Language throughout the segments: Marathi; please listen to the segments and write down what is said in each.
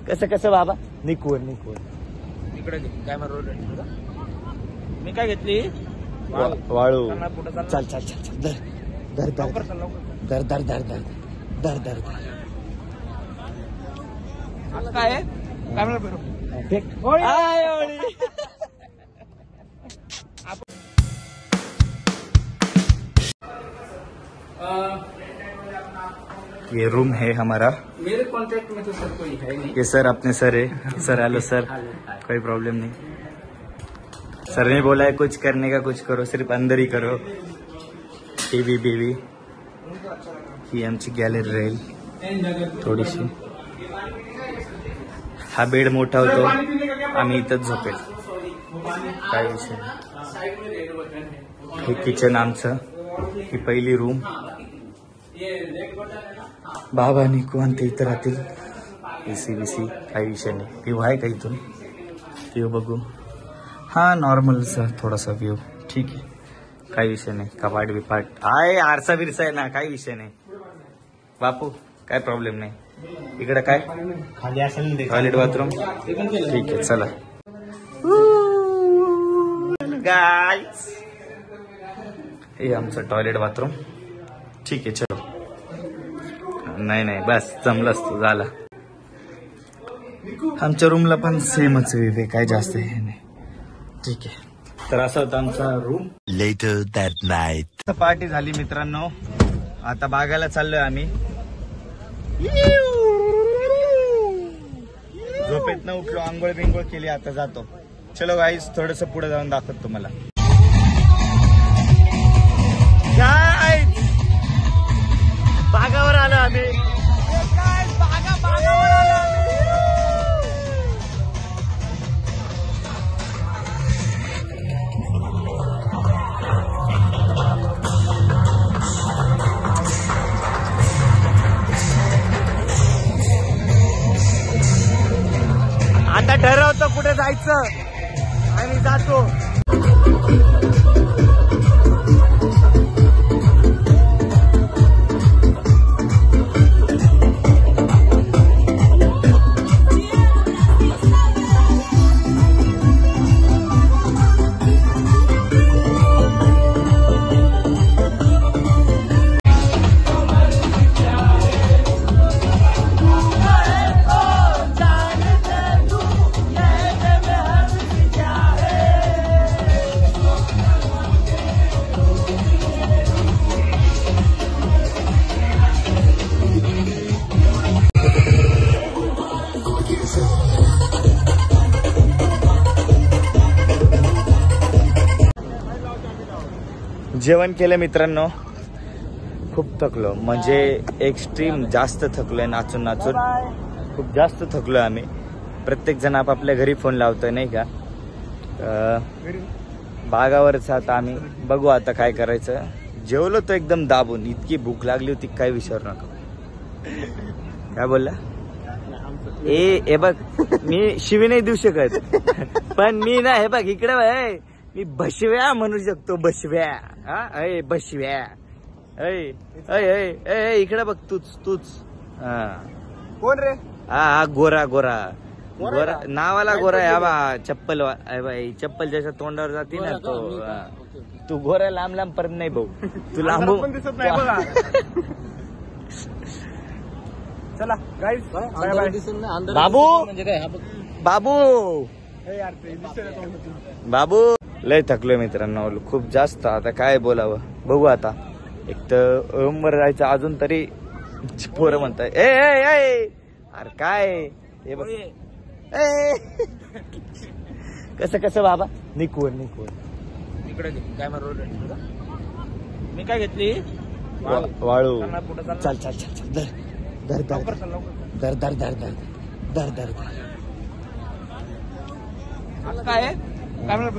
कसं कसं बाबा निकोन निकोन इकडे कॅमेरा रोल मी काय घेतली वाळू चल चल चल चल दर दर दर दर दर दर दर दर दर दर काय कॅमेरा ये रूम है हमारा। मेरे कॉन्ट्रैक्ट में तो सर कोई है नहीं। ये सर अपने सर है। सर हेलो सर, कोई प्रॉब्लम नहीं। सर ने बोला है कुछ करने का कुछ करो, सिर्फ अंदर ही करो। टीवी बीवी ही आमची गॅलरी राहील थोडीशी। हा बेड मोठा होतो, आम्ही इथंच झोपेल, काय विषय नाही। हे किचन आमचं, ही पहिली रूम। बाबा निकोन ते इथं राहतील। एसी बीसी काही विषय नाही। व्ह्यू आहे का इथून? व्ह्यू बघू। हा नॉर्मल सा थोडासा व्ह्यू, ठीक आहे, काही विषय नाही। कपाट बिपाट आहे, आरसा बिरसा आहे ना, काही विषय नाही। बापू काय प्रॉब्लेम नाही। इकडे काय खाली असेल टॉयलेट बाथरूम, ठीक आहे चला गाइस। हे आमचं टॉयलेट बाथरूम, ठीक आहे चलो। नाही नाही बस जमलंच तू, झाला। आमच्या रूमला पण सेमच आहे, काय जास्त हे नाही, ठीक आहे। तर असा होता आमचा room. Later that night party झाली मित्रांनो, आता बागायला चाललोय आम्ही। झोपेतनं उठलो, आंघोळ बिंघोळ केली, आता जातो। चलो गाईस, थोडस पुढे जाऊन दाखवतो तुम्हाला। बागावर आलो आम्ही, बागावर आलो आम्ही। आता ठरवतो कुठे जायचं आणि जातो। जेवण केलं मित्रांनो, खूप थकलो, म्हणजे एक्स्ट्रीम जास्त थकलोय, नाचून नाचून खूप जास्त थकलोय आम्ही। प्रत्येक जण आपापल्या घरी फोन लावतोय नाही का। बागावरच आता आम्ही बघू आता काय करायचं। जेवलो तो एकदम दाबून, इतकी भूक लागली होती काय विचारू नका। काय बोलला? ए बघ, मी शिवी नाही देऊ शकत, पण मी ना हे बघ इकडे मी बशव्या म्हणू शकतो, बशव्या। अय बशव्या, अय अय अय इकडे बघ, तूच कोण रे? हा गोरा गोरा गोरा, नावाला गोरा आहे बा। चप्पल बाई, चप्पल ज्याच्या तोंडावर जाते ना तो, तू गोरा लांब लांब पर्यंत नाही भाऊ, तू लांब दिसत नाही बघा। चला गाईस, बाबू बाबू बाबू लय थकलोय मित्रांनो, खूप जास्त। आता काय बोलावं, बघू आता। एक तर रूम वर जायचं, अजून तरी पोरं म्हणताय ए अरे काय हे बघ, कसं कसं बाबा निकोन निकोन इकडे कॅमेरा रोल मी काय घेतली वाळू चल चल चल चल दर दर दर दर दर दर दर दर दर काय कॅमेरा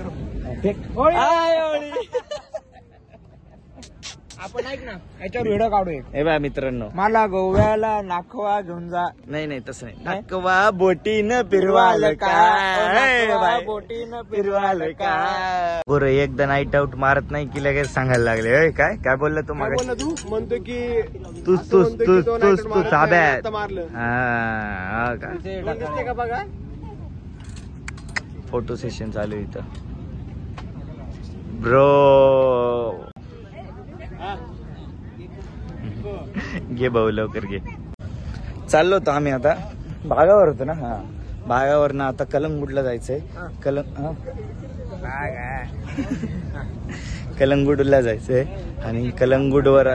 आपण ऐक ना याच्यावर व्हिडिओ काढू एक. हे बा मित्रांनो, मला गोव्याला नाखवा घेऊन जा. नाही तसं नाही. नाकवा बोटीनं फिरवाल का, नाखवा बोटीनं फिरवाल का. बरं एकदा नाईट आउट मारत नाही की लगेच सांगायला लागले. होय काय बोलला तू मग? तू म्हणतो की तू ताब्यात. मारलं हा का? दिसते का बघा. फोटो सेशन चालू आहे इथं ब्रो. घे भाऊ लवकर घे. चाललो होतो आम्ही आता भागावर होतो ना. हा भागावर ना आता कलंगूटला जायचंय. कलंगूटला जायचंय आणि कलंगूटवर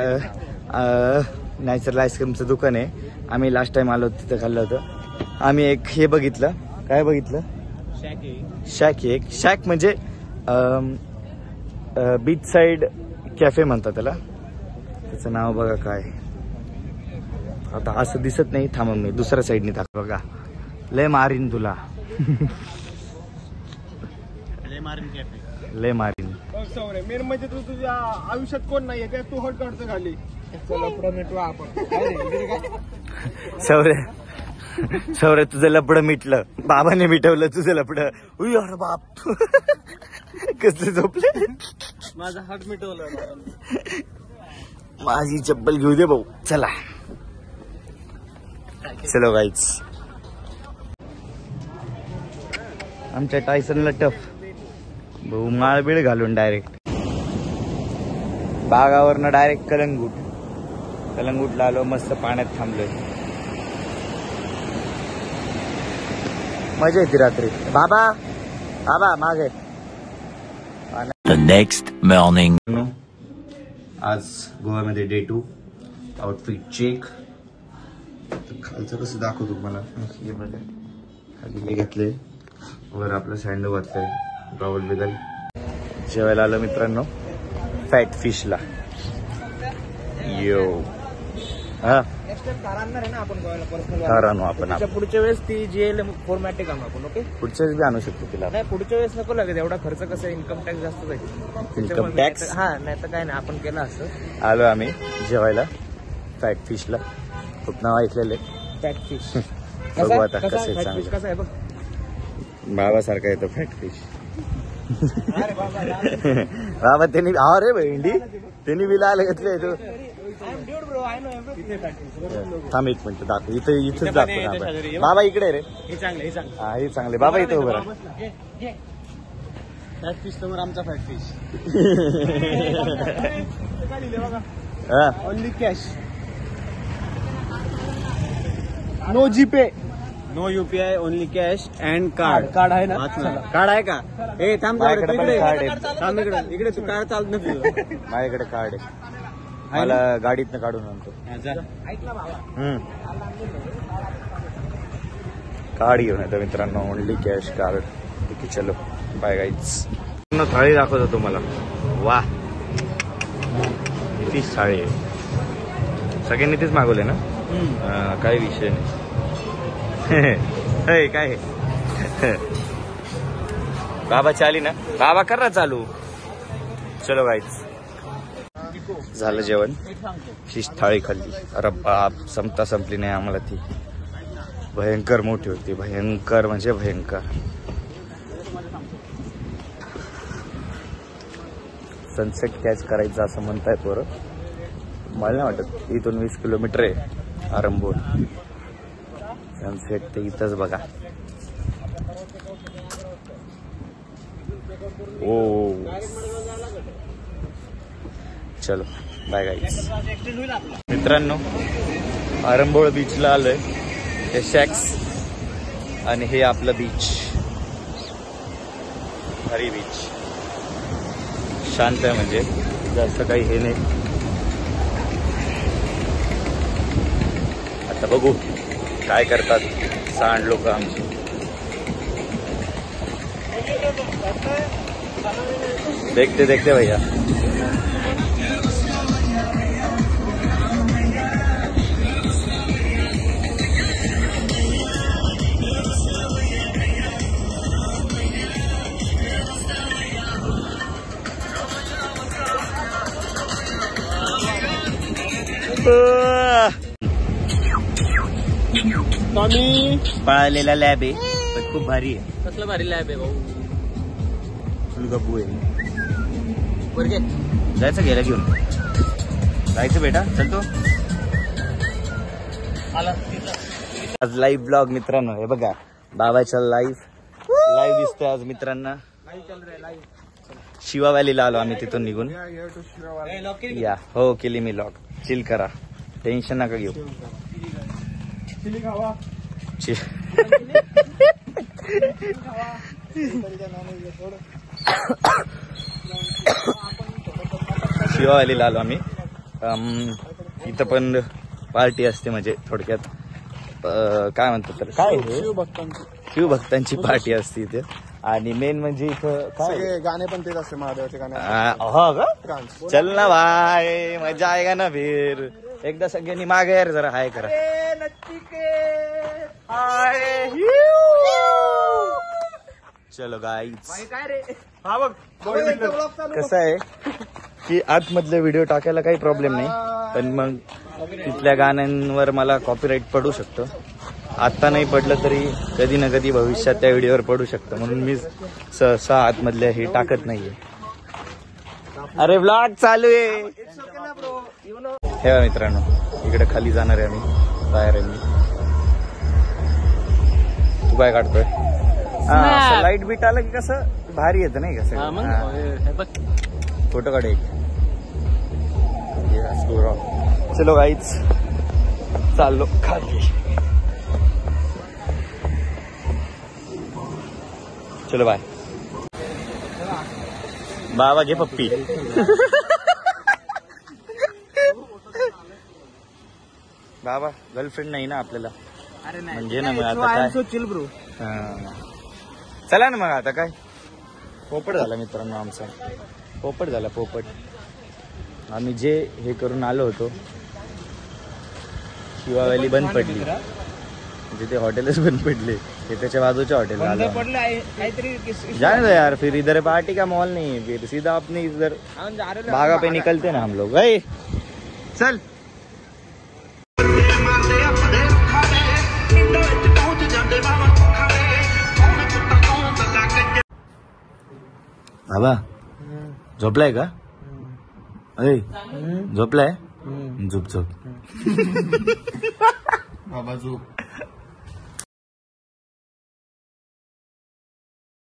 नॅचरल आईस्क्रीमचं दुकान आहे. आम्ही लास्ट टाइम आलो तिथं खाल्लं होतं. आम्ही एक हे बघितलं. काय बघितलं? शॅक म्हणजे बीच साइड कॅफे म्हणतात त्याला. त्याचं नाव बघा काय. आता असं दिसत नाही. थांबा मी दुसऱ्या साईडने दाखव. बघा लय मारीन तुला. लय मारीन. मेन म्हणजे तू तुझ्या आयुष्यात कोण नाहीये त्या तू हट काढतो खाली. सौर्य तुझं लपडं मिटलं. बाबाने मिटवलं तुझं लपडं. उय अरे बाप कसले झोपले. माझा हात मिटवलं. माझी चप्पल घेऊ दे भाऊ. चला चलो गाईच. आमच्या टायसनला टफ भाऊ. माळबीळ घालून डायरेक्ट बागावरनं डायरेक्ट कलंगूटला आलो. मस्त पाण्यात थांबलोय. मजा येते रात्री. बाबा मागे. The next morning. आज गोव्यामध्ये डे 2. Outfit check. खालचं कसं दाखवतो तुम्हाला. खाली हे घातले वर आपलं सँडो घातलंय. गॉगल बिगल. जेवायला आलो मित्रांनो फॅट फिशला. यो हा आणू आपण. पुढच्या वेळेस ती GLM फॉर्मॅटिक आणू आपण. ओके पुढच्या वेळेस बी आणू शकतो तिला. नाही पुढच्या वेळेस नको लागेल. एवढा खर्च कसं इन्कम टॅक्स जास्त जाईल. Income tax. हा नाही तर काय नाही आपण केलं असं. आलो आम्ही जेवायला फॅट फिशला. खूप नाव ऐकलेले. फॅट फिश बघू आता कसं आहे. कसा चांगलं आहे बघ. बाबासारखा येतो फॅट फिश. बाबा त्यांनी अरे भेंडी त्यांनी बिला आलं घेतलंय तो. थांब एक मिनिट दाखव. इथंच दाखव. बाबा इकडे रे. हे चांगले हा हे चांगले. बाबा इथं उभं राहा. फॅट फिश समोर आमचा फॅट फिश. हा only cash. No GPay no UPI. Only cash and card आहे ना. कार्ड आहे का? ए थांब माझ्याकडे पण कार्ड आहे. थांब इकडे तू कार्ड चालत नाही. माझ्याकडे कार्ड आहे. मला गाडीतनं काढून आणतो. कार्ड घेऊन येतो मित्रांनो. Only cash card. ठीक आहे चलो बाय गाईज. थाळी दाखवतो तुम्हाला. वा किती थाळी आहे. सगळ्यांनी तेच मागवले ना. काही विषय नाही. काय बाबा चाली ना. बाबा कर ना चालू. चलो गाईज झालं जेवण. फिश थाळी खाल्ली. अरे बाप संपली नाही आम्हाला ती. भयंकर मोठी होती. भयंकर म्हणजे भयंकर. सनसेट कॅच करायचं असं म्हणताय पोरं. मला नाही वाटत. इथून 20 किलोमीटर आहे आरंभोल. सनसेट ते इथंच बघा. ओ चलो बाय गाईज. मित्रांनो आरंभोळ बीचला आलोय. हे शॅक्स आणि हे आपलं बीच. हरी बीच. शांत आहे म्हणजे जास्त काही हे नाही. आता बघू काय करतात सांड लोक आमची. देखते भैया. आम्ही पळालेला लॅब आहे पण खूप भारी आहे. कसलं भारी लॅब आहे भाऊ. फुलगप्पू आहे. वर घे. जायचं घ्यायला घेऊन जायचं बेटा चलतो. आज लाईव्ह ब्लॉग मित्रांनो. हे बघा बाबाच्या लाईव्ह दिसतोय आज मित्रांना. शिवा व्हॅलीला आलो आम्ही तिथून निघून. या हो केली मी लॉक. चिल करा टेन्शन नका घेऊ. शिवा व्हॅलीला आलो आम्ही. इथं पण पार्टी असते म्हणजे थोडक्यात काय म्हणतात तर काय शिवभक्तांची पार्टी असते इथे. आणि मेन म्हणजे इथं काय गाणे पण तेच असते महादेवाचे गाणे. हो का. चल ना भाई मजा आएगा ना फिर. एकदा सगळ्यांनी मागे यार जरा हाय करा. चलो गाईज. कसं आहे की आतमधले व्हिडिओ टाकायला काही प्रॉब्लेम नाही पण मग तिथल्या गाण्यांवर मला कॉपीराईट पडू शकतो. आता नाही पडलं तरी कधी ना कधी भविष्यात त्या व्हिडिओवर पडू शकतं म्हणून मी सहसा आतमधल्या हे टाकत नाहीये. अरे व्लॉग चालू आहे. हे मित्रांनो इकडे खाली जाणार आहे आम्ही. बाहेर आहे मी. तू काय काढतोय. लाईट बीट आलं की कसं भारी येतं नाही कसं. फोटो काढ एक. चलो गाईच चाललो खाली. चलो बाय. बाबा घे पप्पी. बाबा गर्लफ्रेंड नाही ना आपल्याला. म्हणजे ना मग आता काय. चला ना मग आता काय. पोपट झाला मित्रांनो आमचा. पोपट झाला पोपट. आम्ही जे हे करून आलो होतो शिवा व्हॅली बंद पडली म्हणजे ते हॉटेलच बंद पडले. ते त्याच्या बाजूच्या हॉटेल जाने दो यार. फिर इधर पार्टी का मॉल नहीं फिर सीधा अपने इधर बागा पे निकलते ना हम लोग. गए चल. बाबा झोपलाय का. अरे झोपलाय. झोप झोप बाबा झोप.